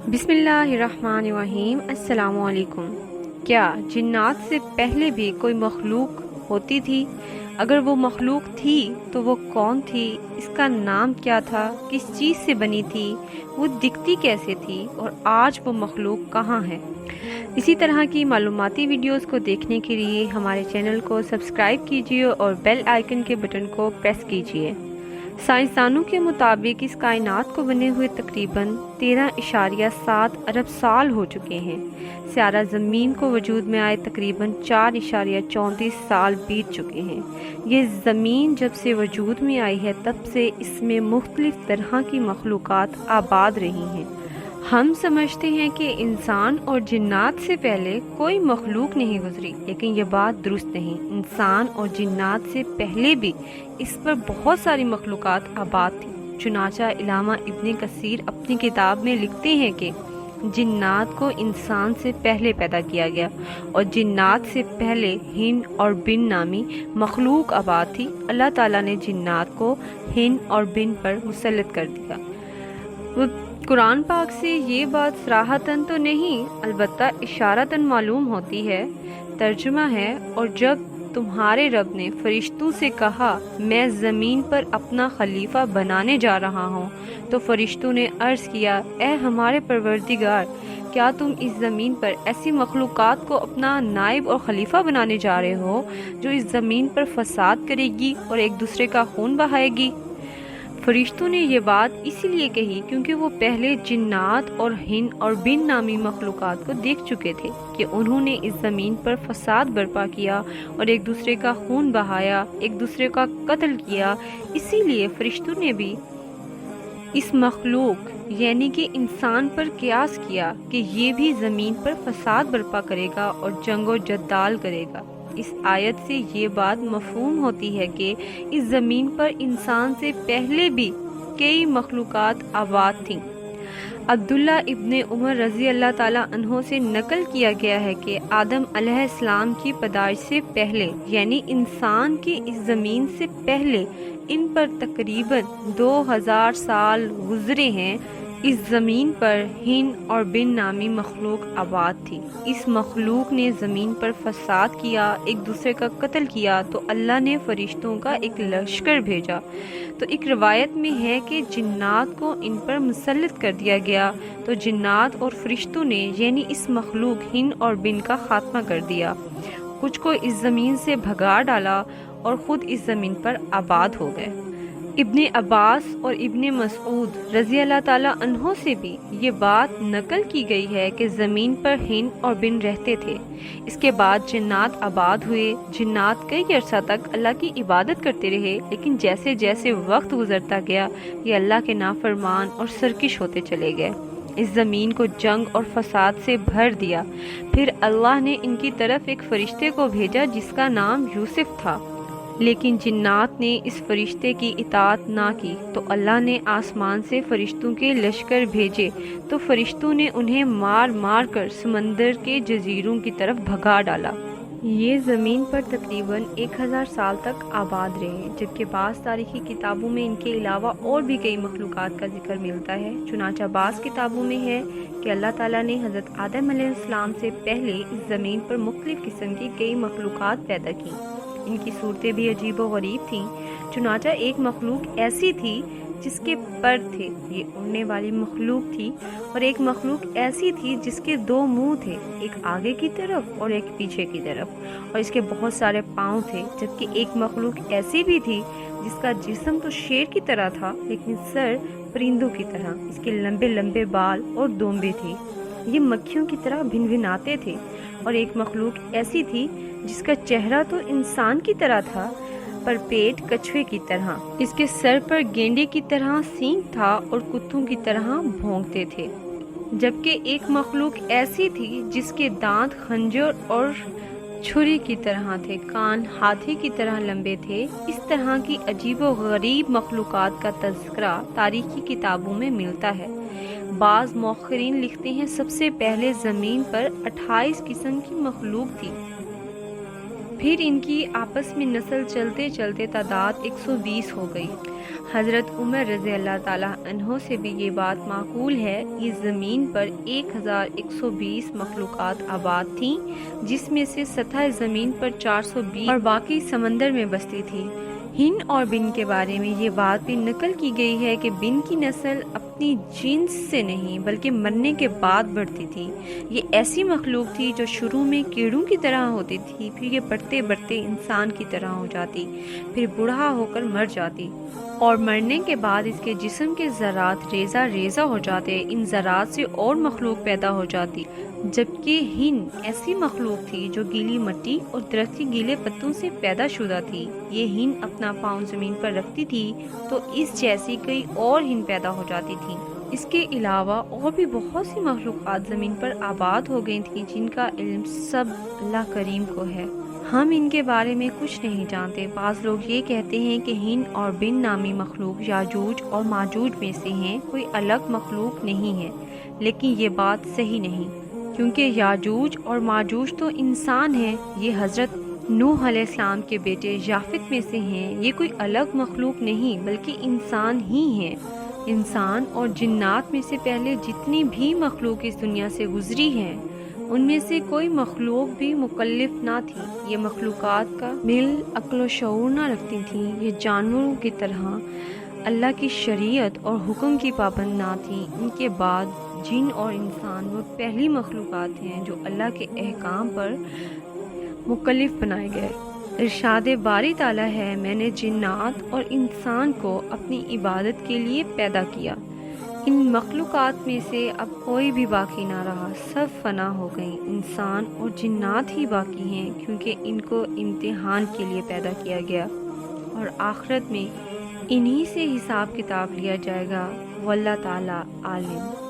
بسم اللہ الرحمن الرحیم۔ السلام علیکم۔ کیا جنات سے پہلے بھی کوئی مخلوق ہوتی تھی؟ اگر وہ مخلوق تھی تو وہ کون تھی؟ اس کا نام کیا تھا؟ کس چیز سے بنی تھی؟ وہ دکھتی کیسے تھی؟ اور آج وہ مخلوق کہاں ہے؟ اسی طرح کی معلوماتی ویڈیوز کو دیکھنے کے لیے ہمارے چینل کو سبسکرائب کیجیے اور بیل آئیکن کے بٹن کو پریس کیجیے۔ سائنسدانوں کے مطابق اس کائنات کو بنے ہوئے تقریباً 13.7 ارب سال ہو چکے ہیں۔ سیارہ زمین کو وجود میں آئے تقریباً 4.34 سال بیت چکے ہیں۔ یہ زمین جب سے وجود میں آئی ہے تب سے اس میں مختلف طرح کی مخلوقات آباد رہی ہیں۔ ہم سمجھتے ہیں کہ انسان اور جنات سے پہلے کوئی مخلوق نہیں گزری، لیکن یہ بات درست نہیں۔ انسان اور جنات سے پہلے بھی اس پر بہت ساری مخلوقات آباد تھیں۔ چنانچہ علامہ ابن کثیر اپنی کتاب میں لکھتے ہیں کہ جنات کو انسان سے پہلے پیدا کیا گیا اور جنات سے پہلے ہن اور بن نامی مخلوق آباد تھی۔ اللہ تعالیٰ نے جنات کو ہن اور بن پر مسلط کر دیا۔ قرآن پاک سے یہ بات صراحتاً تو نہیں، البتہ اشارتاً معلوم ہوتی ہے۔ ترجمہ ہے، اور جب تمہارے رب نے فرشتوں سے کہا میں زمین پر اپنا خلیفہ بنانے جا رہا ہوں، تو فرشتوں نے عرض کیا اے ہمارے پروردگار، کیا تم اس زمین پر ایسی مخلوقات کو اپنا نائب اور خلیفہ بنانے جا رہے ہو جو اس زمین پر فساد کرے گی اور ایک دوسرے کا خون بہائے گی؟ فرشتوں نے یہ بات اسی لیے کہی کیونکہ وہ پہلے جنات اور ہن اور بن نامی مخلوقات کو دیکھ چکے تھے کہ انہوں نے اس زمین پر فساد برپا کیا اور ایک دوسرے کا خون بہایا، ایک دوسرے کا قتل کیا۔ اسی لیے فرشتوں نے بھی اس مخلوق یعنی کہ انسان پر قیاس کیا کہ یہ بھی زمین پر فساد برپا کرے گا اور جنگ و جدال کرے گا۔ اس آیت سے یہ بات مفہوم ہوتی ہے کہ اس زمین پر انسان سے پہلے بھی کئی مخلوقات آباد تھیں۔ عبداللہ ابن عمر رضی اللہ تعالیٰ عنہ سے نقل کیا گیا ہے کہ آدم علیہ السلام کی پیدائش سے پہلے یعنی انسان کی اس زمین سے پہلے ان پر تقریباً 2000 سال گزرے ہیں۔ اس زمین پر ہن اور بن نامی مخلوق آباد تھی۔ اس مخلوق نے زمین پر فساد کیا، ایک دوسرے کا قتل کیا، تو اللہ نے فرشتوں کا ایک لشکر بھیجا۔ تو ایک روایت میں ہے کہ جنات کو ان پر مسلط کر دیا گیا، تو جنات اور فرشتوں نے یعنی اس مخلوق ہن اور بن کا خاتمہ کر دیا، کچھ کو اس زمین سے بھگا ڈالا اور خود اس زمین پر آباد ہو گئے۔ ابن عباس اور ابن مسعود رضی اللہ تعالیٰ عنہ سے بھی یہ بات نقل کی گئی ہے کہ زمین پر ہن اور بن رہتے تھے۔ اس کے بعد جنات آباد ہوئے۔ جنات کئی عرصہ تک اللہ کی عبادت کرتے رہے، لیکن جیسے جیسے وقت گزرتا گیا یہ اللہ کے نافرمان اور سرکش ہوتے چلے گئے، اس زمین کو جنگ اور فساد سے بھر دیا۔ پھر اللہ نے ان کی طرف ایک فرشتے کو بھیجا جس کا نام یوسف تھا، لیکن جنات نے اس فرشتے کی اطاعت نہ کی، تو اللہ نے آسمان سے فرشتوں کے لشکر بھیجے، تو فرشتوں نے انہیں مار مار کر سمندر کے جزیروں کی طرف بھگا ڈالا۔ یہ زمین پر تقریباً 1000 سال تک آباد رہے، جبکہ بعض تاریخی کتابوں میں ان کے علاوہ اور بھی کئی مخلوقات کا ذکر ملتا ہے۔ چنانچہ بعض کتابوں میں ہے کہ اللہ تعالیٰ نے حضرت آدم علیہ السلام سے پہلے اس زمین پر مختلف قسم کی کئی مخلوقات پیدا کی۔ ان کی صورتیں بھی عجیب و غریب تھیں۔ چنانچہ ایک مخلوق ایسی تھی جس کے پر تھے، یہ اڑنے والی مخلوق تھی، اور ایک مخلوق ایسی تھی جس کے 2 منہ تھے، ایک آگے کی طرف اور ایک پیچھے کی طرف، اور اس کے بہت سارے پاؤں تھے۔ جبکہ ایک مخلوق ایسی بھی تھی جس کا جسم تو شیر کی طرح تھا لیکن سر پرندوں کی طرح، اس کے لمبے لمبے بال اور دونبیں تھی، یہ مکھیوں کی طرح بھن بھناتے تھے۔ اور ایک مخلوق ایسی تھی جس کا چہرہ تو انسان کی طرح تھا پر پیٹ کچھوے کی طرح، اس کے سر پر گینڈے کی طرح سینگ تھا اور کتوں کی طرح بھونکتے تھے۔ جبکہ ایک مخلوق ایسی تھی جس کے دانت خنجر اور چھری کی طرح تھے، کان ہاتھی کی طرح لمبے تھے۔ اس طرح کی عجیب و غریب مخلوقات کا تذکرہ تاریخی کتابوں میں ملتا ہے۔ بعض مؤخرین لکھتے ہیں سب سے پہلے زمین پر 28 قسم کی مخلوق تھی، پھر ان کی آپس میں نسل چلتے چلتے تعداد 120 ہو گئی۔ حضرت عمر رضی اللہ تعالیٰ عنہ سے بھی یہ بات معقول ہے، اس زمین پر 1120 مخلوقات آباد تھیں، جس میں سے سطح زمین پر 420 اور باقی سمندر میں بستی تھی۔ ہن اور بن کے بارے میں یہ بات بھی نقل کی گئی ہے کہ بن کی نسل اپنی جنس سے نہیں بلکہ مرنے کے بعد بڑھتی تھی۔ یہ ایسی مخلوق تھی جو شروع میں کیڑوں کی طرح ہوتی تھی، پھر یہ بڑھتے بڑھتے انسان کی طرح ہو جاتی، پھر بوڑھا ہو کر مر جاتی، اور مرنے کے بعد اس کے جسم کے ذرات ریزہ ریزہ ہو جاتے، ان ذرات سے اور مخلوق پیدا ہو جاتی۔ جبکہ ہند ایسی مخلوق تھی جو گیلی مٹی اور درخت کے گیلے پتوں سے پیدا شدہ تھی۔ یہ ہند اپنا پاؤں زمین پر رکھتی تھی تو اس جیسی کئی اور ہند پیدا ہو جاتی تھی۔ اس کے علاوہ اور بھی بہت سی مخلوقات زمین پر آباد ہو گئی تھیں، جن کا علم سب اللہ کریم کو ہے۔ ہم ان کے بارے میں کچھ نہیں جانتے۔ بعض لوگ یہ کہتے ہیں کہ ہند اور بن نامی مخلوق یاجوج اور ماجوج میں سے ہیں، کوئی الگ مخلوق نہیں ہے، لیکن یہ بات صحیح نہیں، کیونکہ یاجوج اور ماجوج تو انسان ہیں۔ یہ حضرت نوح علیہ السلام کے بیٹے یافت میں سے ہیں۔ یہ کوئی الگ مخلوق نہیں بلکہ انسان ہی ہیں۔ انسان اور جنات میں سے پہلے جتنی بھی مخلوق اس دنیا سے گزری ہیں، ان میں سے کوئی مخلوق بھی مکلف نہ تھی۔ یہ مخلوقات کا مل عقل و شعور نہ رکھتی تھیں۔ یہ جانوروں کی طرح اللہ کی شریعت اور حکم کی پابند نہ تھیں۔ ان کے بعد جن اور انسان وہ پہلی مخلوقات ہیں جو اللہ کے احکام پر مکلف بنائے گئے۔ ارشاد باری تعالیٰ ہے، میں نے جنات اور انسان کو اپنی عبادت کے لیے پیدا کیا۔ ان مخلوقات میں سے اب کوئی بھی باقی نہ رہا، سب فنا ہو گئیں۔ انسان اور جنات ہی باقی ہیں، کیونکہ ان کو امتحان کے لیے پیدا کیا گیا، اور آخرت میں انہی سے حساب کتاب لیا جائے گا، واللہ تعالیٰ عالم۔